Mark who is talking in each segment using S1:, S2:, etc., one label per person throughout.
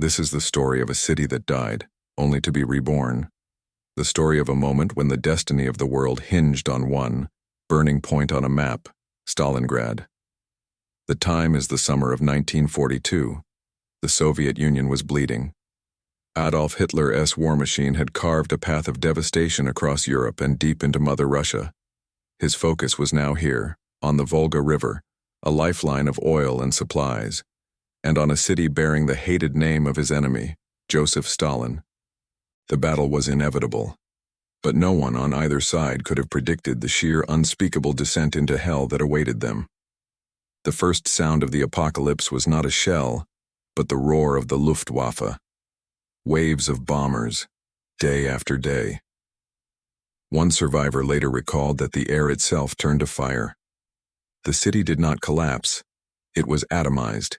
S1: This is the story of a city that died, only to be reborn. The story of a moment when the destiny of the world hinged on one burning point on a map, Stalingrad. The time is the summer of 1942. The Soviet Union was bleeding. Adolf Hitler's war machine had carved a path of devastation across Europe and deep into Mother Russia. His focus was now here, on the Volga River, a lifeline of oil and supplies, and on a city bearing the hated name of his enemy, Joseph Stalin. The battle was inevitable, but no one on either side could have predicted the sheer unspeakable descent into hell that awaited them. The first sound of the apocalypse was not a shell, but the roar of the Luftwaffe. Waves of bombers, day after day. One survivor later recalled that the air itself turned to fire. The city did not collapse, it was atomized.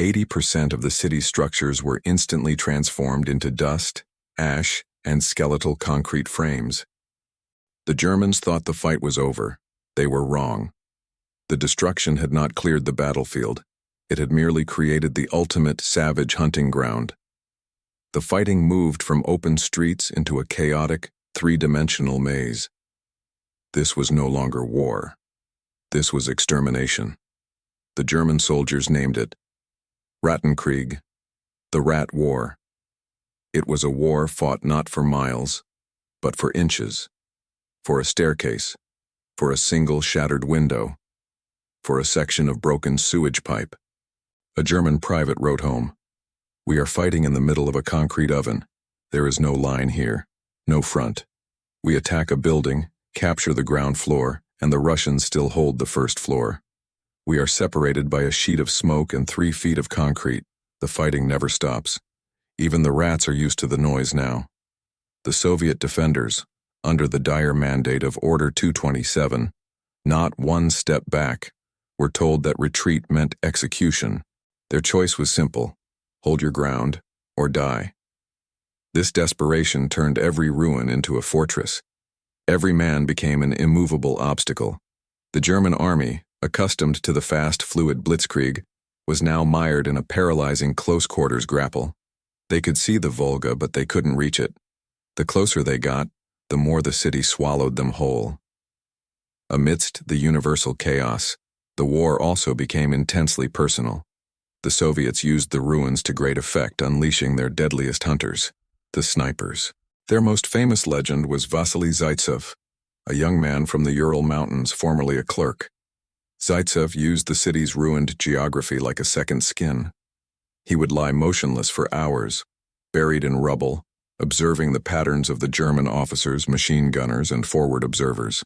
S1: 80% of the city's structures were instantly transformed into dust, ash, and skeletal concrete frames. The Germans thought the fight was over. They were wrong. The destruction had not cleared the battlefield. It had merely created the ultimate savage hunting ground. The fighting moved from open streets into a chaotic, three-dimensional maze. This was no longer war. This was extermination. The German soldiers named it Rattenkrieg, the Rat War. It was a war fought not for miles, but for inches, for a staircase, for a single shattered window, for a section of broken sewage pipe. A German private wrote home, "We are fighting in the middle of a concrete oven. There is no line here, no front. We attack a building, capture the ground floor, and the Russians still hold the first floor. We are separated by a sheet of smoke and 3 feet of concrete. The fighting never stops. Even the rats are used to the noise now." The Soviet defenders, under the dire mandate of Order 227, not one step back, were told that retreat meant execution. Their choice was simple: hold your ground or die. This desperation turned every ruin into a fortress. Every man became an immovable obstacle. The German army, accustomed to the fast, fluid blitzkrieg, was now mired in a paralyzing close-quarters grapple. They could see the Volga, but they couldn't reach it. The closer they got, the more the city swallowed them whole. Amidst the universal chaos, the war also became intensely personal. The Soviets used the ruins to great effect, unleashing their deadliest hunters, the snipers. Their most famous legend was Vasily Zaitsev, a young man from the Ural Mountains, formerly a clerk. Zaitsev used the city's ruined geography like a second skin. He would lie motionless for hours, buried in rubble, observing the patterns of the German officers, machine gunners, and forward observers.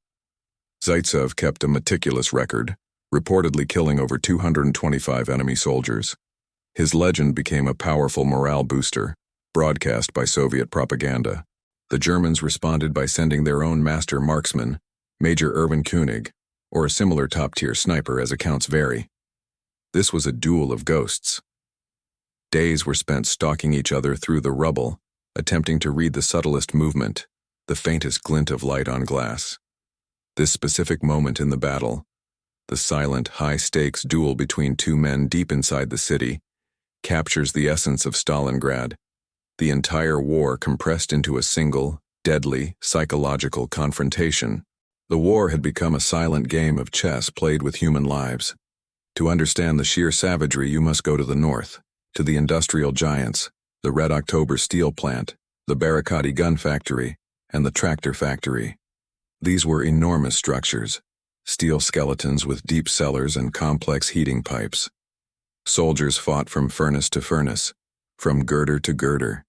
S1: Zaitsev kept a meticulous record, reportedly killing over 225 enemy soldiers. His legend became a powerful morale booster, broadcast by Soviet propaganda. The Germans responded by sending their own master marksman, Major Erwin Koenig, or a similar top-tier sniper as accounts vary. This was a duel of ghosts. Days were spent stalking each other through the rubble, attempting to read the subtlest movement, the faintest glint of light on glass. This specific moment in the battle, the silent, high-stakes duel between two men deep inside the city, captures the essence of Stalingrad, the entire war compressed into a single, deadly, psychological confrontation. The war had become a silent game of chess played with human lives. To understand the sheer savagery, you must go to the north, to the industrial giants, the Red October steel plant, the Barricadi gun factory, and the tractor factory. These were enormous structures, steel skeletons with deep cellars and complex heating pipes. Soldiers fought from furnace to furnace, from girder to girder.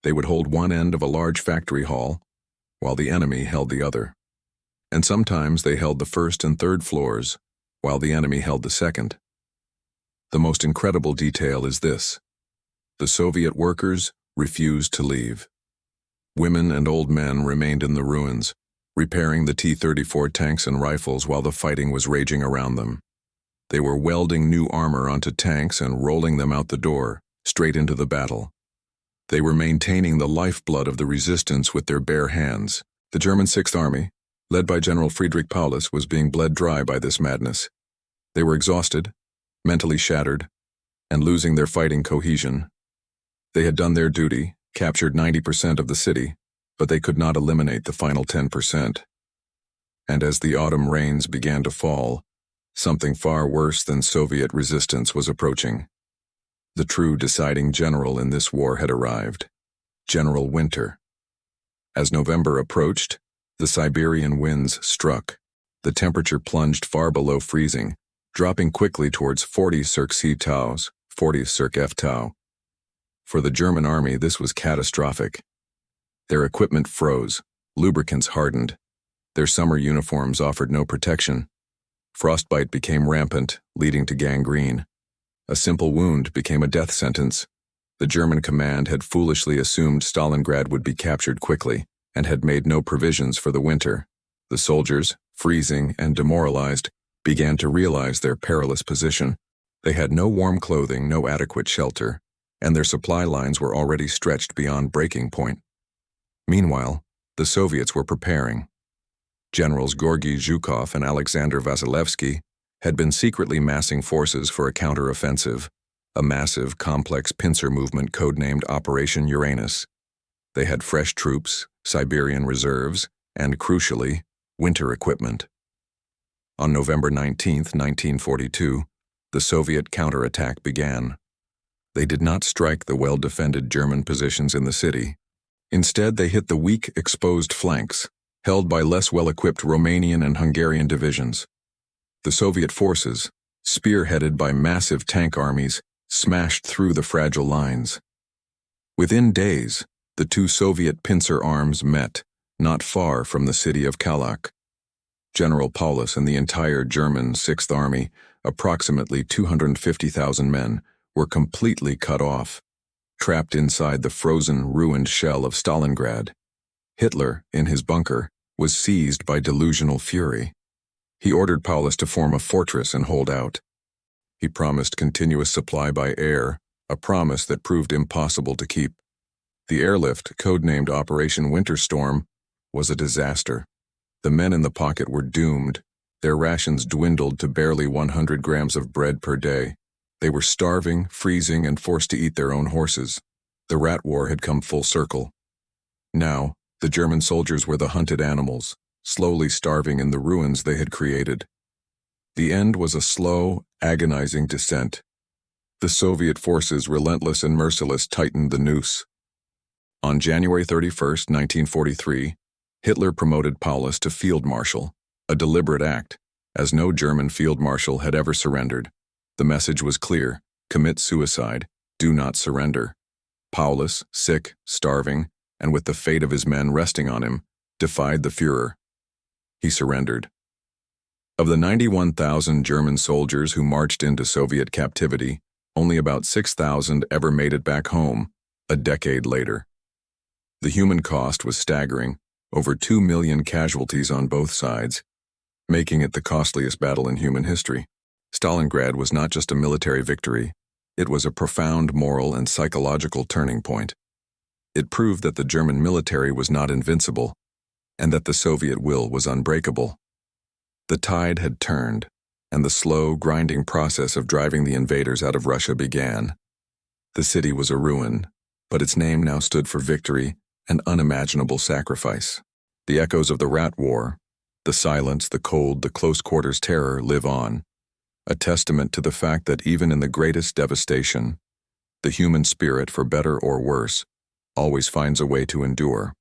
S1: They would hold one end of a large factory hall, while the enemy held the other. And sometimes they held the first and third floors, while the enemy held the second. The most incredible detail is this: the Soviet workers refused to leave. Women and old men remained in the ruins, repairing the T-34 tanks and rifles while the fighting was raging around them. They were welding new armor onto tanks and rolling them out the door, straight into the battle. They were maintaining the lifeblood of the resistance with their bare hands. The German Sixth Army, led by General Paulus, was being bled dry by this madness. They were exhausted, mentally shattered, and losing their fighting cohesion. They had done their duty, captured 90% of the city, but they could not eliminate the final 10%. And as the autumn rains began to fall, something far worse than Soviet resistance was approaching. The true deciding general in this war had arrived, General Winter. As November approached, the Siberian winds struck. The temperature plunged far below freezing, dropping quickly towards 40 circ C taus, 40 circ F tau. For the German army, this was catastrophic. Their equipment froze, lubricants hardened. Their summer uniforms offered no protection. Frostbite became rampant, leading to gangrene. A simple wound became a death sentence. The German command had foolishly assumed Stalingrad would be captured quickly and had made no provisions for the winter. The soldiers, freezing and demoralized, began to realize their perilous position. They had no warm clothing, no adequate shelter, and their supply lines were already stretched beyond breaking point. Meanwhile, the Soviets were preparing. Generals Georgy Zhukov and Alexander Vasilevsky had been secretly massing forces for a counter-offensive, a massive, complex pincer movement codenamed Operation Uranus. They had fresh troops, Siberian reserves, and, crucially, winter equipment. On November 19, 1942, the Soviet counterattack began. They did not strike the well-defended German positions in the city. Instead, they hit the weak, exposed flanks, held by less well-equipped Romanian and Hungarian divisions. The Soviet forces, spearheaded by massive tank armies, smashed through the fragile lines. Within days, the two Soviet pincer arms met, not far from the city of Kalach. General Paulus and the entire German Sixth Army, approximately 250,000 men, were completely cut off, trapped inside the frozen, ruined shell of Stalingrad. Hitler, in his bunker, was seized by delusional fury. He ordered Paulus to form a fortress and hold out. He promised continuous supply by air, a promise that proved impossible to keep. The airlift, codenamed Operation Winterstorm, was a disaster. The men in the pocket were doomed. Their rations dwindled to barely 100 grams of bread per day. They were starving, freezing, and forced to eat their own horses. The rat war had come full circle. Now, the German soldiers were the hunted animals, slowly starving in the ruins they had created. The end was a slow, agonizing descent. The Soviet forces, relentless and merciless, tightened the noose. On January 31, 1943, Hitler promoted Paulus to field marshal, a deliberate act, as no German field marshal had ever surrendered. The message was clear: commit suicide, do not surrender. Paulus, sick, starving, and with the fate of his men resting on him, defied the Führer. He surrendered. Of the 91,000 German soldiers who marched into Soviet captivity, only about 6,000 ever made it back home, a decade later. The human cost was staggering, over 2 million casualties on both sides, making it the costliest battle in human history. Stalingrad was not just a military victory, it was a profound moral and psychological turning point. It proved that the German military was not invincible, and that the Soviet will was unbreakable. The tide had turned, and the slow, grinding process of driving the invaders out of Russia began. The city was a ruin, but its name now stood for victory and unimaginable sacrifice. The echoes of the rat war, the silence, the cold, the close-quarters terror live on, a testament to the fact that even in the greatest devastation, the human spirit, for better or worse, always finds a way to endure.